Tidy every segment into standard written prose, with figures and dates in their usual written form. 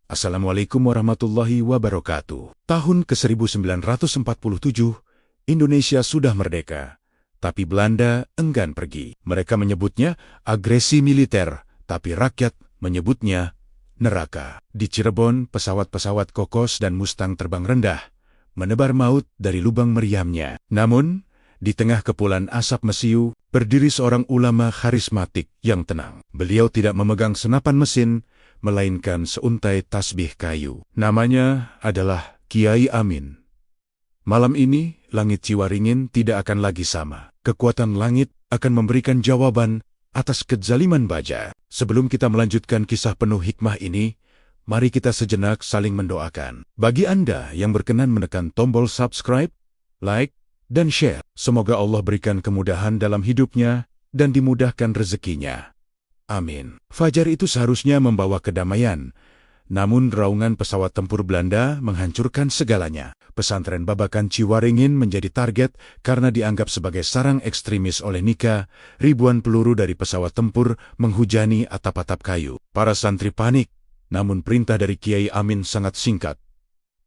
Assalamualaikum warahmatullahi wabarakatuh. Tahun ke-1947, Indonesia sudah merdeka. Tapi Belanda enggan pergi. Mereka menyebutnya agresi militer, tapi rakyat menyebutnya neraka. Di Cirebon, pesawat-pesawat Kokos dan Mustang terbang rendah, menebar maut dari lubang meriamnya. Namun, di tengah kepulan asap mesiu, berdiri seorang ulama karismatik yang tenang. Beliau tidak memegang senapan mesin, melainkan seuntai tasbih kayu. Namanya adalah Kiai Amin. Malam ini, langit Ciwaringin tidak akan lagi sama. Kekuatan langit akan memberikan jawaban atas kezaliman baja. Sebelum kita melanjutkan kisah penuh hikmah ini, mari kita sejenak saling mendoakan. Bagi Anda yang berkenan menekan tombol subscribe, like, dan share, semoga Allah berikan kemudahan dalam hidupnya dan dimudahkan rezekinya. Amin. Fajar itu seharusnya membawa kedamaian, namun raungan pesawat tempur Belanda menghancurkan segalanya. Pesantren Babakan Ciwaringin menjadi target karena dianggap sebagai sarang ekstremis oleh Nika. Ribuan peluru dari pesawat tempur menghujani atap-atap kayu. Para santri panik, namun perintah dari Kiai Amin sangat singkat.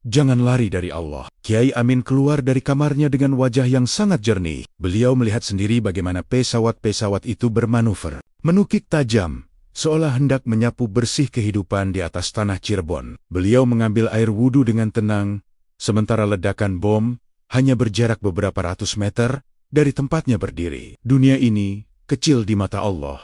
Jangan lari dari Allah. Kiai Amin keluar dari kamarnya dengan wajah yang sangat jernih. Beliau melihat sendiri bagaimana pesawat-pesawat itu bermanuver. Menukik tajam, seolah hendak menyapu bersih kehidupan di atas tanah Cirebon. Beliau mengambil air wudhu dengan tenang, sementara ledakan bom hanya berjarak beberapa ratus meter dari tempatnya berdiri. Dunia ini kecil di mata Allah,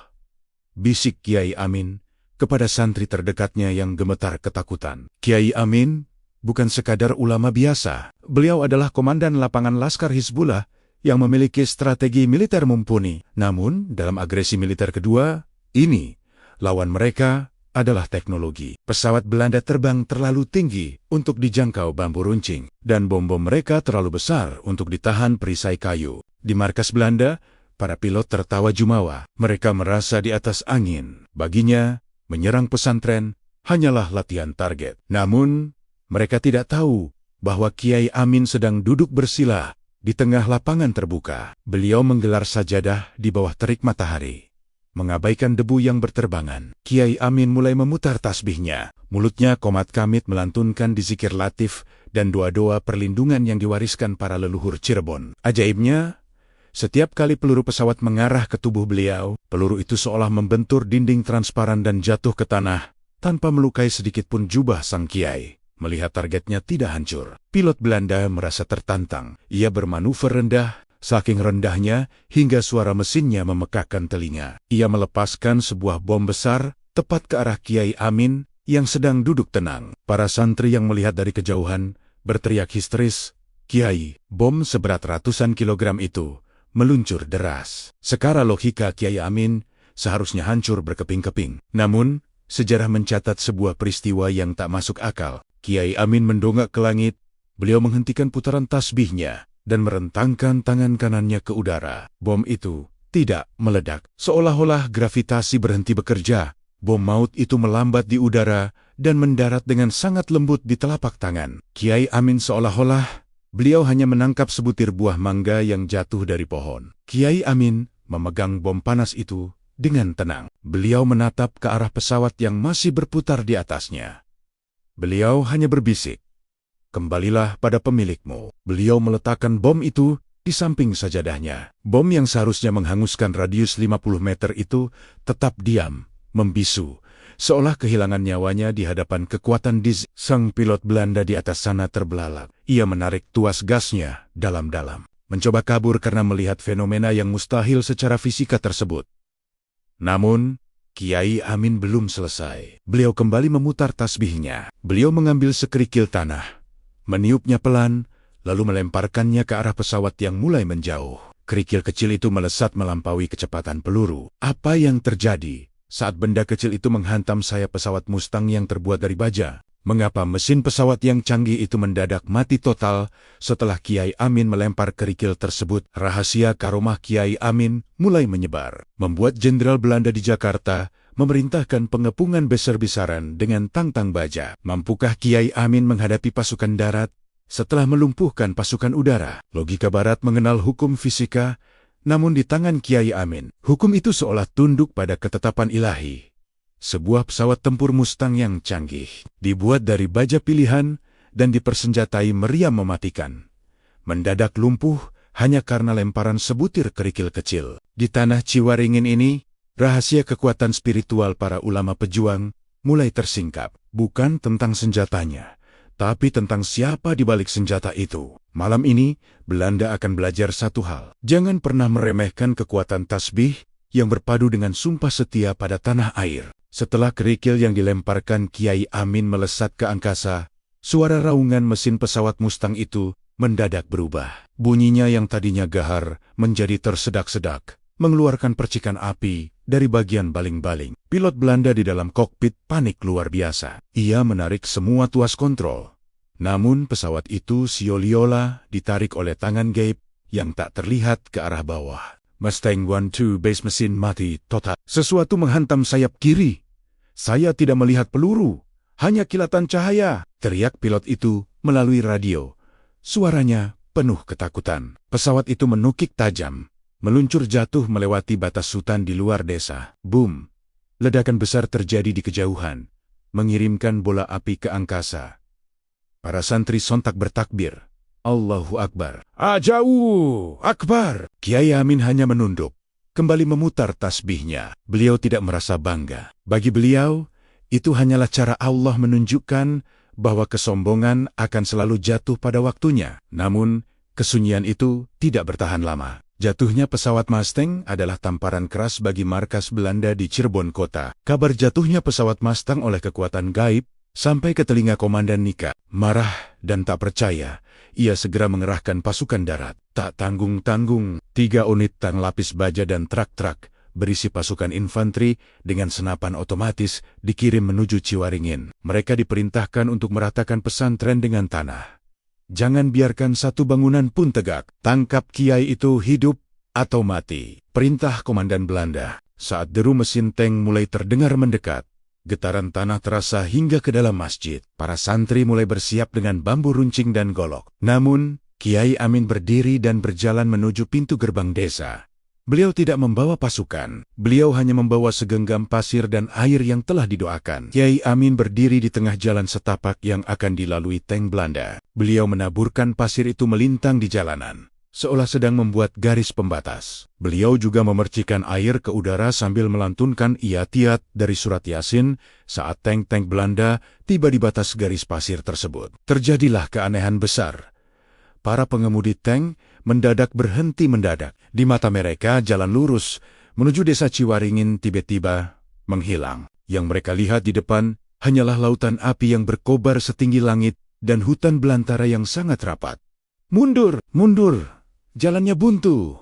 bisik Kiai Amin kepada santri terdekatnya yang gemetar ketakutan. Kiai Amin bukan sekadar ulama biasa. Beliau adalah komandan lapangan Laskar Hizbullah yang memiliki strategi militer mumpuni. Namun, dalam agresi militer kedua, ini, lawan mereka adalah teknologi. Pesawat Belanda terbang terlalu tinggi untuk dijangkau bambu runcing, dan bom-bom mereka terlalu besar untuk ditahan perisai kayu. Di markas Belanda, para pilot tertawa jumawa. Mereka merasa di atas angin. Baginya, menyerang pesantren hanyalah latihan target. Namun, mereka tidak tahu bahwa Kiai Amin sedang duduk bersila di tengah lapangan terbuka. Beliau menggelar sajadah di bawah terik matahari, mengabaikan debu yang berterbangan. Kiai Amin mulai memutar tasbihnya. Mulutnya komat kamit melantunkan dzikir latif dan doa-doa perlindungan yang diwariskan para leluhur Cirebon. Ajaibnya, setiap kali peluru pesawat mengarah ke tubuh beliau, peluru itu seolah membentur dinding transparan dan jatuh ke tanah, tanpa melukai sedikitpun jubah sang kiai. Melihat targetnya tidak hancur, pilot Belanda merasa tertantang. Ia bermanuver rendah, saking rendahnya hingga suara mesinnya memekakkan telinga. Ia melepaskan sebuah bom besar tepat ke arah Kiai Amin yang sedang duduk tenang. Para santri yang melihat dari kejauhan berteriak histeris, "Kiai, bom seberat ratusan kilogram itu meluncur deras." Secara logika Kiai Amin seharusnya hancur berkeping-keping. Namun, sejarah mencatat sebuah peristiwa yang tak masuk akal. Kiai Amin mendongak ke langit, beliau menghentikan putaran tasbihnya dan merentangkan tangan kanannya ke udara. Bom itu tidak meledak. Seolah-olah gravitasi berhenti bekerja, bom maut itu melambat di udara dan mendarat dengan sangat lembut di telapak tangan. Kiai Amin seolah-olah beliau hanya menangkap sebutir buah mangga yang jatuh dari pohon. Kiai Amin memegang bom panas itu dengan tenang. Beliau menatap ke arah pesawat yang masih berputar di atasnya. Beliau hanya berbisik, "Kembalilah pada pemilikmu." Beliau meletakkan bom itu di samping sajadahnya. Bom yang seharusnya menghanguskan radius 50 meter itu tetap diam, membisu, seolah kehilangan nyawanya di hadapan kekuatan Sang pilot Belanda di atas sana terbelalak. Ia menarik tuas gasnya dalam-dalam, mencoba kabur karena melihat fenomena yang mustahil secara fisika tersebut. Namun, Kiai Amin belum selesai. Beliau kembali memutar tasbihnya. Beliau mengambil sekerikil tanah, meniupnya pelan, lalu melemparkannya ke arah pesawat yang mulai menjauh. Kerikil kecil itu melesat melampaui kecepatan peluru. Apa yang terjadi saat benda kecil itu menghantam sayap pesawat Mustang yang terbuat dari baja? Mengapa mesin pesawat yang canggih itu mendadak mati total setelah Kiai Amin melempar kerikil tersebut? Rahasia karomah Kiai Amin mulai menyebar, membuat Jenderal Belanda di Jakarta memerintahkan pengepungan besar-besaran dengan tang-tang baja. Mampukah Kiai Amin menghadapi pasukan darat setelah melumpuhkan pasukan udara? Logika Barat mengenal hukum fisika, namun di tangan Kiai Amin, hukum itu seolah tunduk pada ketetapan ilahi. sebuah pesawat tempur Mustang yang canggih, dibuat dari baja pilihan dan dipersenjatai meriam mematikan. Mendadak lumpuh hanya karena lemparan sebutir kerikil kecil. Di tanah Ciwaringin ini, rahasia kekuatan spiritual para ulama pejuang mulai tersingkap. Bukan tentang senjatanya, tapi tentang siapa di balik senjata itu. Malam ini, Belanda akan belajar satu hal. Jangan pernah meremehkan kekuatan tasbih yang berpadu dengan sumpah setia pada tanah air. Setelah kerikil yang dilemparkan Kiai Amin melesat ke angkasa, suara raungan mesin pesawat Mustang itu mendadak berubah. Bunyinya yang tadinya gahar menjadi tersedak-sedak, mengeluarkan percikan api dari bagian baling-baling. Pilot Belanda di dalam kokpit panik luar biasa. Ia menarik semua tuas kontrol. Namun pesawat itu sioliola ditarik oleh tangan gaib yang tak terlihat ke arah bawah. Mustang 1-2 base mesin mati total. Sesuatu menghantam sayap kiri. Saya tidak melihat peluru, hanya kilatan cahaya, teriak pilot itu melalui radio. Suaranya penuh ketakutan. Pesawat itu menukik tajam, meluncur jatuh melewati batas hutan di luar desa. Boom! Ledakan besar terjadi di kejauhan, mengirimkan bola api ke angkasa. Para santri sontak bertakbir. Allahu Akbar. Allahu Akbar. Kiai Amin hanya menunduk, kembali memutar tasbihnya. Beliau tidak merasa bangga. Bagi beliau, itu hanyalah cara Allah menunjukkan bahwa kesombongan akan selalu jatuh pada waktunya. Namun, kesunyian itu tidak bertahan lama. Jatuhnya pesawat Mustang adalah tamparan keras bagi markas Belanda di Cirebon kota. Kabar jatuhnya pesawat Mustang oleh kekuatan gaib sampai ke telinga Komandan Nika. Marah dan tak percaya, ia segera mengerahkan pasukan darat. Tak tanggung-tanggung, 3 unit tank lapis baja dan truk-truk berisi pasukan infanteri dengan senapan otomatis dikirim menuju Ciwaringin. Mereka diperintahkan untuk meratakan pesantren dengan tanah. Jangan biarkan satu bangunan pun tegak. Tangkap kiai itu hidup atau mati. Perintah Komandan Belanda. Saat deru mesin tank mulai terdengar mendekat, getaran tanah terasa hingga ke dalam masjid. Para santri mulai bersiap dengan bambu runcing dan golok. Namun, Kiai Amin berdiri dan berjalan menuju pintu gerbang desa. Beliau tidak membawa pasukan. Beliau hanya membawa segenggam pasir dan air yang telah didoakan. Kiai Amin berdiri di tengah jalan setapak yang akan dilalui tank Belanda. Beliau menaburkan pasir itu melintang di jalanan, seolah sedang membuat garis pembatas. Beliau juga memercikan air ke udara sambil melantunkan iyatiat dari surat Yasin saat tank-tank Belanda tiba di batas garis pasir tersebut. Terjadilah keanehan besar. Para pengemudi tank mendadak berhenti mendadak. Di mata mereka jalan lurus menuju desa Ciwaringin tiba-tiba menghilang. Yang mereka lihat di depan hanyalah lautan api yang berkobar setinggi langit dan hutan belantara yang sangat rapat. Mundur, mundur! Jalannya buntu.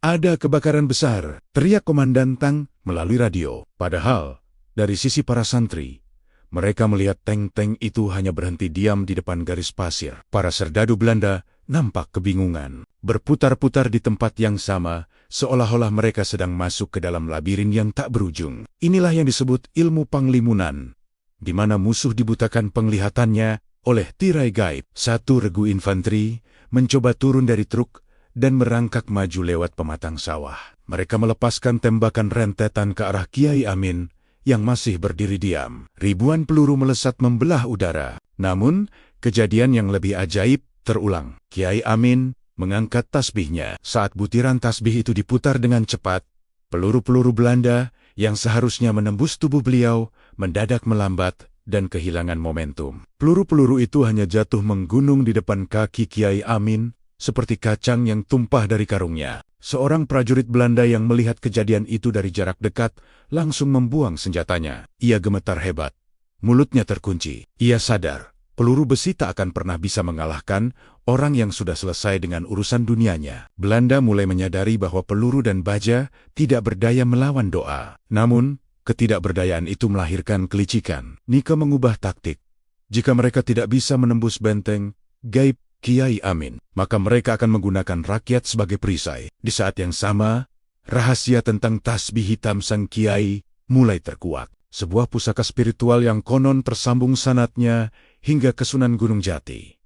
Ada kebakaran besar, teriak komandan tank melalui radio. Padahal, dari sisi para santri, mereka melihat tank-tank itu hanya berhenti diam di depan garis pasir. Para serdadu Belanda nampak kebingungan, berputar-putar di tempat yang sama, seolah-olah mereka sedang masuk ke dalam labirin yang tak berujung. Inilah yang disebut ilmu panglimunan, di mana musuh dibutakan penglihatannya oleh tirai gaib. Satu regu infanteri mencoba turun dari truk dan merangkak maju lewat pematang sawah. Mereka melepaskan tembakan rentetan ke arah Kiai Amin yang masih berdiri diam. Ribuan peluru melesat membelah udara. Namun, kejadian yang lebih ajaib terulang. Kiai Amin mengangkat tasbihnya. Saat butiran tasbih itu diputar dengan cepat, peluru-peluru Belanda yang seharusnya menembus tubuh beliau mendadak melambat dan kehilangan momentum. Peluru-peluru itu hanya jatuh menggunung di depan kaki Kiai Amin seperti kacang yang tumpah dari karungnya. Seorang prajurit Belanda yang melihat kejadian itu dari jarak dekat langsung membuang senjatanya. Ia gemetar hebat. Mulutnya terkunci. Ia sadar, peluru besi tak akan pernah bisa mengalahkan orang yang sudah selesai dengan urusan dunianya. Belanda mulai menyadari bahwa peluru dan baja tidak berdaya melawan doa. Namun, ketidakberdayaan itu melahirkan kelicikan. Nika mengubah taktik. Jika mereka tidak bisa menembus benteng gaib Kiai Amin, maka mereka akan menggunakan rakyat sebagai perisai. Di saat yang sama, rahasia tentang tasbih hitam sang Kiai mulai terkuak. Sebuah pusaka spiritual yang konon tersambung sanatnya hingga ke Sunan Gunung Jati.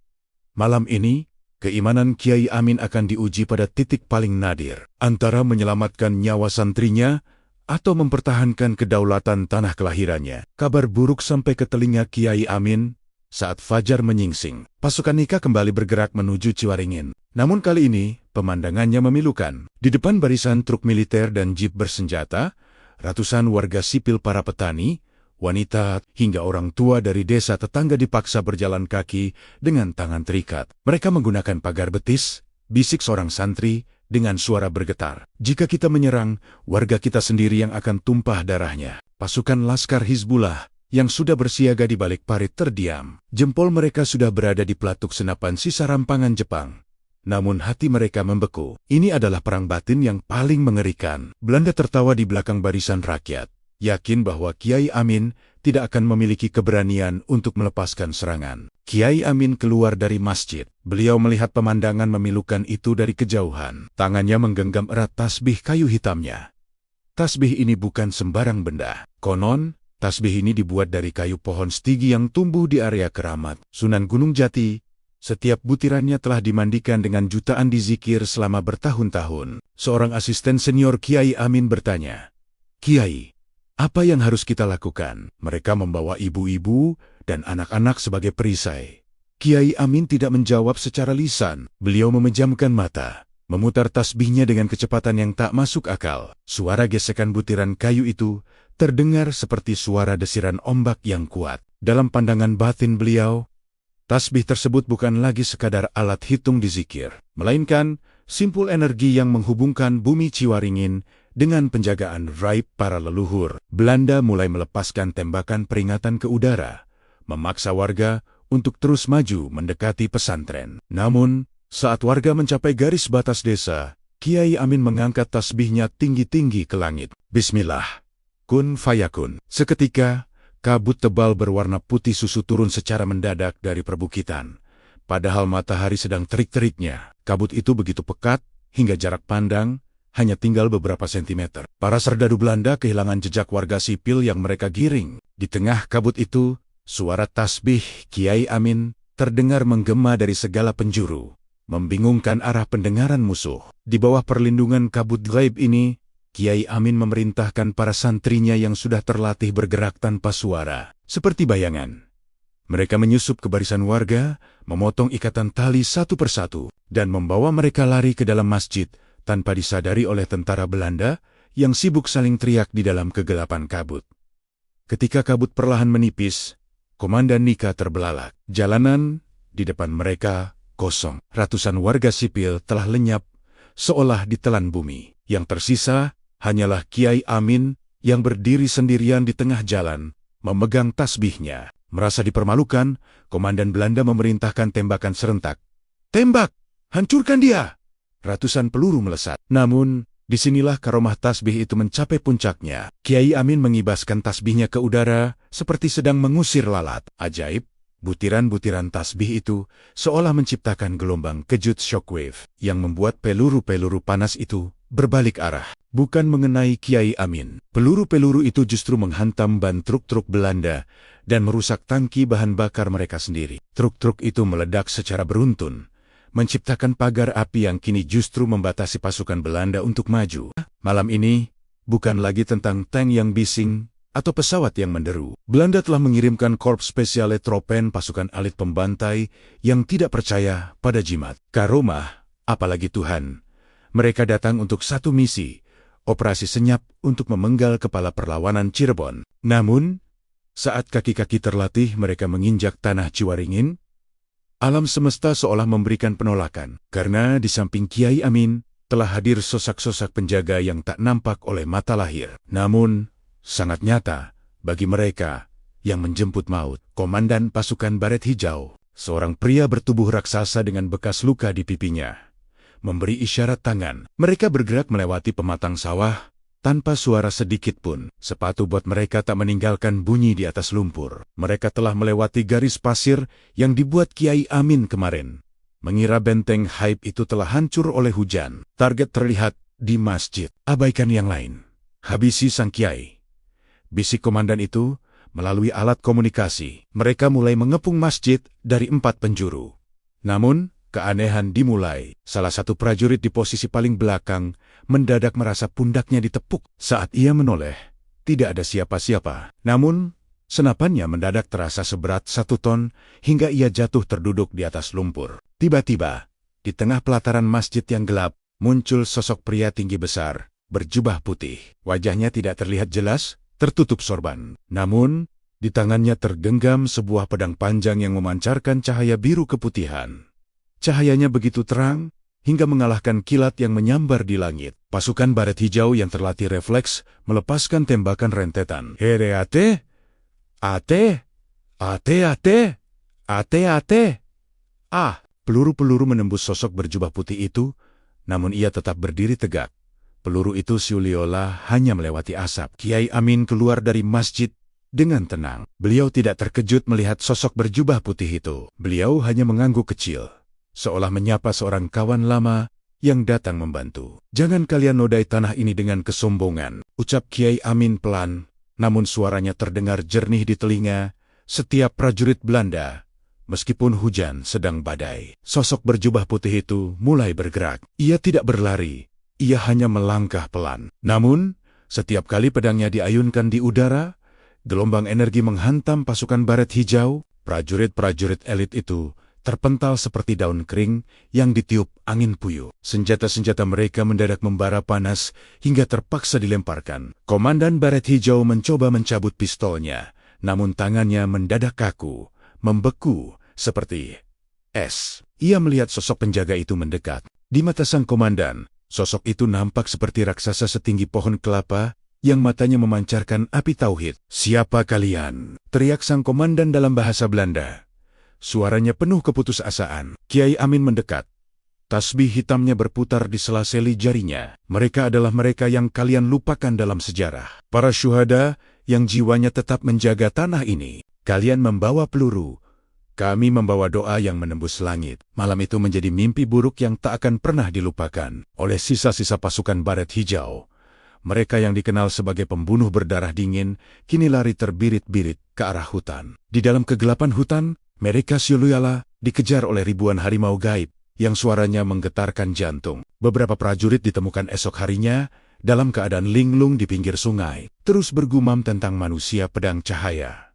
Malam ini, keimanan Kiai Amin akan diuji pada titik paling nadir, antara menyelamatkan nyawa santrinya atau mempertahankan kedaulatan tanah kelahirannya. Kabar buruk sampai ke telinga Kiai Amin saat fajar menyingsing. Pasukan Nika kembali bergerak menuju Ciwaringin. Namun kali ini, pemandangannya memilukan. Di depan barisan truk militer dan jeep bersenjata, ratusan warga sipil, para petani, wanita, hingga orang tua dari desa tetangga dipaksa berjalan kaki dengan tangan terikat. Mereka menggunakan pagar betis, bisik seorang santri dengan suara bergetar. Jika kita menyerang, warga kita sendiri yang akan tumpah darahnya. Pasukan Laskar Hizbullah yang sudah bersiaga di balik parit terdiam. Jempol mereka sudah berada di pelatuk senapan sisa rampangan Jepang. Namun hati mereka membeku. Ini adalah perang batin yang paling mengerikan. Belanda tertawa di belakang barisan rakyat, yakin bahwa Kiai Amin tidak akan memiliki keberanian untuk melepaskan serangan. Kiai Amin keluar dari masjid. Beliau melihat pemandangan memilukan itu dari kejauhan. Tangannya menggenggam erat tasbih kayu hitamnya. Tasbih ini bukan sembarang benda. Konon, tasbih ini dibuat dari kayu pohon stigi yang tumbuh di area keramat Sunan Gunung Jati. Setiap butirannya telah dimandikan dengan jutaan dizikir selama bertahun-tahun. Seorang asisten senior Kiai Amin bertanya, "Kiai, apa yang harus kita lakukan?" Mereka membawa ibu-ibu dan anak-anak sebagai perisai. Kiai Amin tidak menjawab secara lisan. Beliau memejamkan mata, memutar tasbihnya dengan kecepatan yang tak masuk akal. Suara gesekan butiran kayu itu terdengar seperti suara desiran ombak yang kuat. Dalam pandangan batin beliau, tasbih tersebut bukan lagi sekadar alat hitung dizikir, melainkan simpul energi yang menghubungkan bumi Ciwaringin dengan penjagaan raib para leluhur. Belanda mulai melepaskan tembakan peringatan ke udara, memaksa warga untuk terus maju mendekati pesantren. Namun, saat warga mencapai garis batas desa, Kiai Amin mengangkat tasbihnya tinggi-tinggi ke langit. Bismillah, kun fayakun. Seketika, kabut tebal berwarna putih susu turun secara mendadak dari perbukitan. Padahal matahari sedang terik-teriknya, kabut itu begitu pekat hingga jarak pandang hanya tinggal beberapa sentimeter. Para serdadu Belanda kehilangan jejak warga sipil yang mereka giring. Di tengah kabut itu, suara tasbih Kiai Amin terdengar menggema dari segala penjuru, membingungkan arah pendengaran musuh. Di bawah perlindungan kabut gaib ini, Kiai Amin memerintahkan para santrinya yang sudah terlatih bergerak tanpa suara, seperti bayangan. Mereka menyusup ke barisan warga, memotong ikatan tali satu persatu, dan membawa mereka lari ke dalam masjid tanpa disadari oleh tentara Belanda yang sibuk saling teriak di dalam kegelapan kabut. Ketika kabut perlahan menipis, Komandan Nika terbelalak. Jalanan di depan mereka kosong. Ratusan warga sipil telah lenyap, seolah ditelan bumi. Yang tersisa hanyalah Kiai Amin yang berdiri sendirian di tengah jalan, memegang tasbihnya. Merasa dipermalukan, Komandan Belanda memerintahkan tembakan serentak. "Tembak! Hancurkan dia!" Ratusan peluru melesat. Namun, disinilah karomah tasbih itu mencapai puncaknya. Kiai Amin mengibaskan tasbihnya ke udara seperti sedang mengusir lalat. Ajaib, butiran-butiran tasbih itu seolah menciptakan gelombang kejut shockwave yang membuat peluru-peluru panas itu berbalik arah. Bukan mengenai Kiai Amin. Peluru-peluru itu justru menghantam ban truk-truk Belanda dan merusak tangki bahan bakar mereka sendiri. Truk-truk itu meledak secara beruntun, menciptakan pagar api yang kini justru membatasi pasukan Belanda untuk maju. Malam ini bukan lagi tentang tank yang bising atau pesawat yang menderu. Belanda telah mengirimkan Korps Spesiale Tropen, pasukan elit pembantai yang tidak percaya pada jimat, karomah, apalagi Tuhan. Mereka datang untuk satu misi, operasi senyap untuk memenggal kepala perlawanan Cirebon. Namun, saat kaki-kaki terlatih mereka menginjak tanah Ciwaringin, alam semesta seolah memberikan penolakan, karena di samping Kiai Amin telah hadir sosak-sosak penjaga yang tak nampak oleh mata lahir. Namun, sangat nyata bagi mereka yang menjemput maut. Komandan pasukan Baret Hijau, seorang pria bertubuh raksasa dengan bekas luka di pipinya, memberi isyarat tangan. Mereka bergerak melewati pematang sawah, tanpa suara sedikit pun. Sepatu bot mereka tak meninggalkan bunyi di atas lumpur. Mereka telah melewati garis pasir yang dibuat Kiai Amin kemarin, mengira benteng Haib itu telah hancur oleh hujan. Target terlihat di masjid. Abaikan yang lain. Habisi sang Kiai, bisik komandan itu melalui alat komunikasi. Mereka mulai mengepung masjid dari 4 penjuru. Namun, keanehan dimulai. Salah satu prajurit di posisi paling belakang mendadak merasa pundaknya ditepuk. Saat ia menoleh, tidak ada siapa-siapa. Namun, senapannya mendadak terasa seberat 1 ton hingga ia jatuh terduduk di atas lumpur. Tiba-tiba, di tengah pelataran masjid yang gelap, muncul sosok pria tinggi besar, berjubah putih. Wajahnya tidak terlihat jelas, tertutup sorban. Namun, di tangannya tergenggam sebuah pedang panjang yang memancarkan cahaya biru keputihan. Cahayanya begitu terang, hingga mengalahkan kilat yang menyambar di langit. Pasukan baret hijau yang terlatih refleks melepaskan tembakan rentetan. Here ate, ate, ate, ate, ate, ate. Ah, peluru-peluru menembus sosok berjubah putih itu, namun ia tetap berdiri tegak. Peluru itu seolah hanya melewati asap. Kiai Amin keluar dari masjid dengan tenang. Beliau tidak terkejut melihat sosok berjubah putih itu. Beliau hanya mengangguk kecil, seolah menyapa seorang kawan lama yang datang membantu. "Jangan kalian nodai tanah ini dengan kesombongan," ucap Kiai Amin pelan, namun suaranya terdengar jernih di telinga setiap prajurit Belanda. Meskipun hujan sedang badai, sosok berjubah putih itu mulai bergerak. Ia tidak berlari, ia hanya melangkah pelan. Namun, setiap kali pedangnya diayunkan di udara, gelombang energi menghantam pasukan baret hijau. Prajurit-prajurit elit itu terpental seperti daun kering yang ditiup angin puyuh. Senjata-senjata mereka mendadak membara panas hingga terpaksa dilemparkan. Komandan baret hijau mencoba mencabut pistolnya, namun tangannya mendadak kaku, membeku seperti es. Ia melihat sosok penjaga itu mendekat. Di mata sang komandan, sosok itu nampak seperti raksasa setinggi pohon kelapa yang matanya memancarkan api tauhid. "Siapa kalian?" teriak sang komandan dalam bahasa Belanda. Suaranya penuh keputusasaan. Kiai Amin mendekat. Tasbih hitamnya berputar di sela-seli jarinya. "Mereka adalah mereka yang kalian lupakan dalam sejarah. Para syuhada yang jiwanya tetap menjaga tanah ini. Kalian membawa peluru. Kami membawa doa yang menembus langit." Malam itu menjadi mimpi buruk yang tak akan pernah dilupakan oleh sisa-sisa pasukan baret hijau. Mereka yang dikenal sebagai pembunuh berdarah dingin, kini lari terbirit-birit ke arah hutan. Di dalam kegelapan hutan, mereka seolah dikejar oleh ribuan harimau gaib yang suaranya menggetarkan jantung. Beberapa prajurit ditemukan esok harinya dalam keadaan linglung di pinggir sungai, terus bergumam tentang manusia pedang cahaya.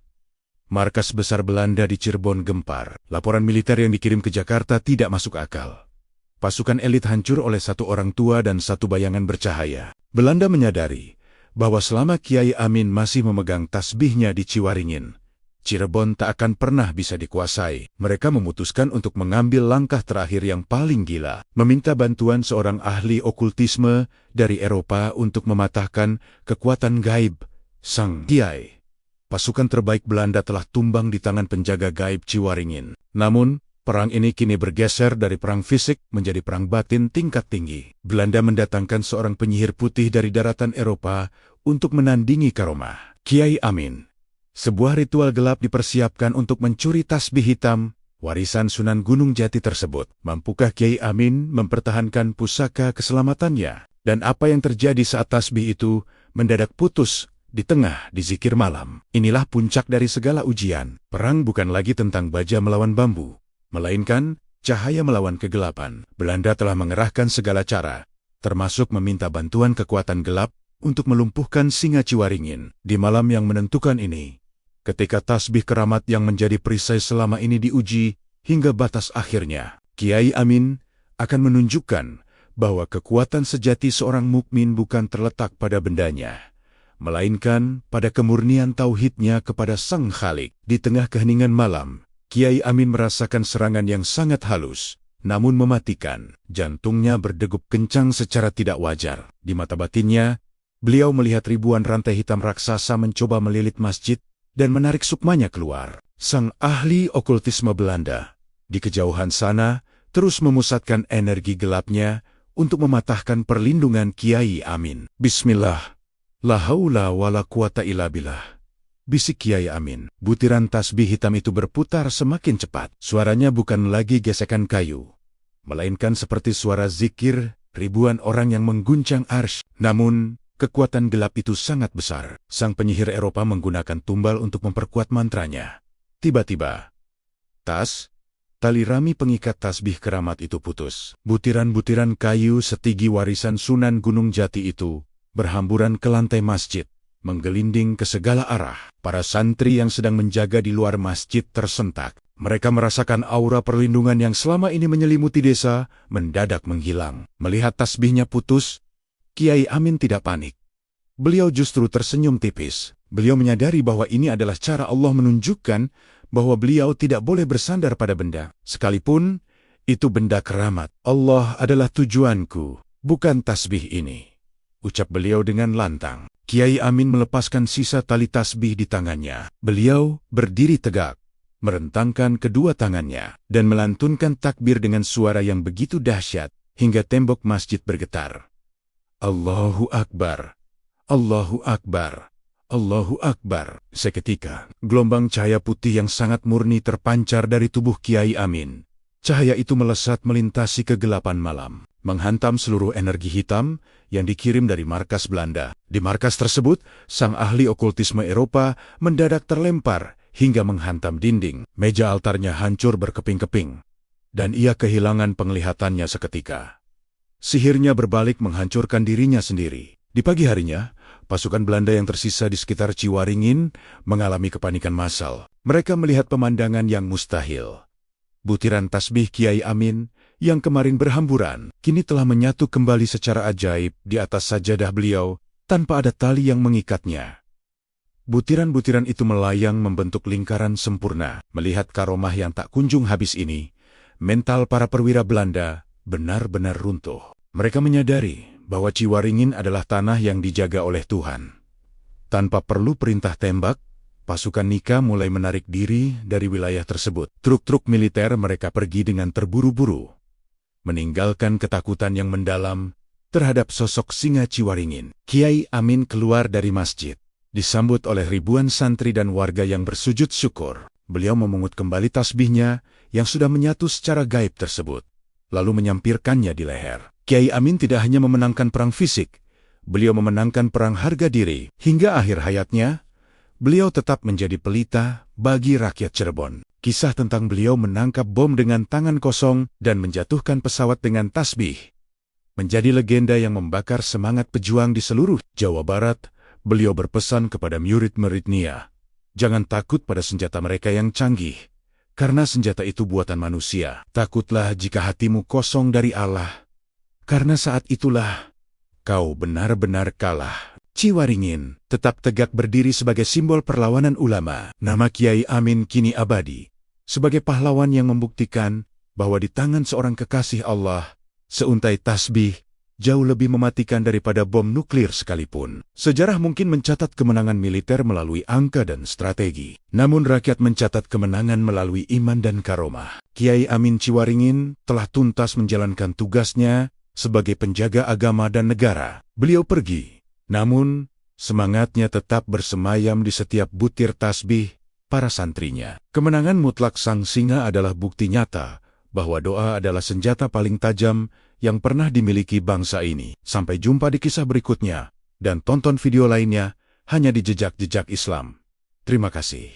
Markas besar Belanda di Cirebon gempar. Laporan militer yang dikirim ke Jakarta tidak masuk akal. Pasukan elit hancur oleh 1 orang tua dan 1 bayangan bercahaya. Belanda menyadari bahwa selama Kiai Amin masih memegang tasbihnya di Ciwaringin, Cirebon tak akan pernah bisa dikuasai. Mereka memutuskan untuk mengambil langkah terakhir yang paling gila, meminta bantuan seorang ahli okultisme dari Eropa untuk mematahkan kekuatan gaib sang Kiai. Pasukan terbaik Belanda telah tumbang di tangan penjaga gaib Ciwaringin. Namun, perang ini kini bergeser dari perang fisik menjadi perang batin tingkat tinggi. Belanda mendatangkan seorang penyihir putih dari daratan Eropa untuk menandingi Karomah Kiai Amin. Sebuah ritual gelap dipersiapkan untuk mencuri tasbih hitam, warisan Sunan Gunung Jati tersebut. Mampukah Kiai Amin mempertahankan pusaka keselamatannya? Dan apa yang terjadi saat tasbih itu mendadak putus di tengah zikir malam? Inilah puncak dari segala ujian. Perang bukan lagi tentang baja melawan bambu, melainkan cahaya melawan kegelapan. Belanda telah mengerahkan segala cara, termasuk meminta bantuan kekuatan gelap untuk melumpuhkan singa Ciwaringin. Di malam yang menentukan ini, ketika tasbih keramat yang menjadi perisai selama ini diuji hingga batas akhirnya, Kiai Amin akan menunjukkan bahwa kekuatan sejati seorang mukmin bukan terletak pada bendanya, melainkan pada kemurnian tauhidnya kepada Sang Khalik. Di tengah keheningan malam, Kiai Amin merasakan serangan yang sangat halus, namun mematikan. Jantungnya berdegup kencang secara tidak wajar. Di mata batinnya, beliau melihat ribuan rantai hitam raksasa mencoba melilit masjid dan menarik sukmanya keluar. Sang ahli okultisme Belanda, di kejauhan sana, terus memusatkan energi gelapnya untuk mematahkan perlindungan Kiai Amin. "Bismillah, la haula wa la quwata illa billah," bisik Kiai Amin. Butiran tasbih hitam itu berputar semakin cepat. Suaranya bukan lagi gesekan kayu, melainkan seperti suara zikir ribuan orang yang mengguncang arsy. Namun, kekuatan gelap itu sangat besar. Sang penyihir Eropa menggunakan tumbal untuk memperkuat mantranya. Tiba-tiba, tas, tali rami pengikat tasbih keramat itu putus. Butiran-butiran kayu setigi warisan Sunan Gunung Jati itu berhamburan ke lantai masjid, menggelinding ke segala arah. Para santri yang sedang menjaga di luar masjid tersentak. Mereka merasakan aura perlindungan yang selama ini menyelimuti desa mendadak menghilang. Melihat tasbihnya putus, Kiai Amin tidak panik. Beliau justru tersenyum tipis. Beliau menyadari bahwa ini adalah cara Allah menunjukkan bahwa beliau tidak boleh bersandar pada benda, sekalipun itu benda keramat. Allah adalah tujuanku, bukan tasbih ini, ucap beliau dengan lantang. Kiai Amin melepaskan sisa tali tasbih di tangannya. Beliau berdiri tegak, merentangkan kedua tangannya, dan melantunkan takbir dengan suara yang begitu dahsyat, hingga tembok masjid bergetar. Allahu Akbar, Allahu Akbar, Allahu Akbar. Seketika, gelombang cahaya putih yang sangat murni terpancar dari tubuh Kiai Amin. Cahaya itu melesat melintasi kegelapan malam, menghantam seluruh energi hitam yang dikirim dari markas Belanda. Di markas tersebut, sang ahli okultisme Eropa mendadak terlempar hingga menghantam dinding. Meja altarnya hancur berkeping-keping, dan ia kehilangan penglihatannya seketika. Sihirnya berbalik menghancurkan dirinya sendiri. Di pagi harinya, pasukan Belanda yang tersisa di sekitar Ciwaringin mengalami kepanikan massal. Mereka melihat pemandangan yang mustahil. Butiran tasbih Kiai Amin yang kemarin berhamburan, kini telah menyatu kembali secara ajaib di atas sajadah beliau tanpa ada tali yang mengikatnya. Butiran-butiran itu melayang membentuk lingkaran sempurna. Melihat karomah yang tak kunjung habis ini, mental para perwira Belanda benar-benar runtuh. Mereka menyadari bahwa Ciwaringin adalah tanah yang dijaga oleh Tuhan. Tanpa perlu perintah tembak, pasukan Nika mulai menarik diri dari wilayah tersebut. Truk-truk militer mereka pergi dengan terburu-buru, meninggalkan ketakutan yang mendalam terhadap sosok singa Ciwaringin. Kiai Amin keluar dari masjid, disambut oleh ribuan santri dan warga yang bersujud syukur. Beliau memungut kembali tasbihnya yang sudah menyatu secara gaib tersebut, lalu menyampirkannya di leher. Kiai Amin tidak hanya memenangkan perang fisik, beliau memenangkan perang harga diri. Hingga akhir hayatnya, beliau tetap menjadi pelita bagi rakyat Cirebon. Kisah tentang beliau menangkap bom dengan tangan kosong dan menjatuhkan pesawat dengan tasbih menjadi legenda yang membakar semangat pejuang di seluruh Jawa Barat. Beliau berpesan kepada murid-muridnya, jangan takut pada senjata mereka yang canggih, karena senjata itu buatan manusia. Takutlah jika hatimu kosong dari Allah, karena saat itulah kau benar-benar kalah. Ciwaringin tetap tegak berdiri sebagai simbol perlawanan ulama. Nama Kiai Amin kini abadi sebagai pahlawan yang membuktikan bahwa di tangan seorang kekasih Allah, seuntai tasbih jauh lebih mematikan daripada bom nuklir sekalipun. Sejarah mungkin mencatat kemenangan militer melalui angka dan strategi, namun rakyat mencatat kemenangan melalui iman dan karomah. Kiai Amin Ciwaringin telah tuntas menjalankan tugasnya sebagai penjaga agama dan negara. Beliau pergi, namun semangatnya tetap bersemayam di setiap butir tasbih para santrinya. Kemenangan mutlak sang singa adalah bukti nyata bahwa doa adalah senjata paling tajam yang pernah dimiliki bangsa ini. Sampai jumpa di kisah berikutnya, dan tonton video lainnya hanya di Jejak-Jejak Islam. Terima kasih.